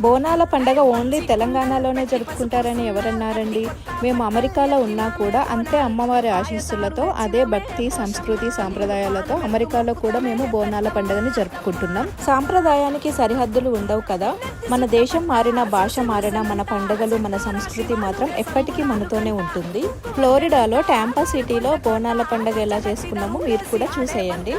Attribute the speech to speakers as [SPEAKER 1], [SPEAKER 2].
[SPEAKER 1] బోనాల పండగ ఓన్లీ తెలంగాణలోనే జరుపుకుంటారని ఎవరన్నారండి? మేము అమెరికాలో ఉన్నా కూడా అంతే అమ్మవారి ఆశీస్సులతో, అదే భక్తి, సంస్కృతి, సాంప్రదాయాలతో అమెరికాలో కూడా మేము బోనాల పండుగని జరుపుకుంటున్నాం. సాంప్రదాయానికి సరిహద్దులు ఉండవు కదా. మన దేశం మారినా, భాష మారినా మన పండుగలు, మన సంస్కృతి మాత్రం ఎప్పటికీ మనతోనే ఉంటుంది. ఫ్లోరిడాలో టాంపా సిటీలో బోనాల పండుగ ఎలా చేసుకున్నామో మీరు కూడా చూసేయండి.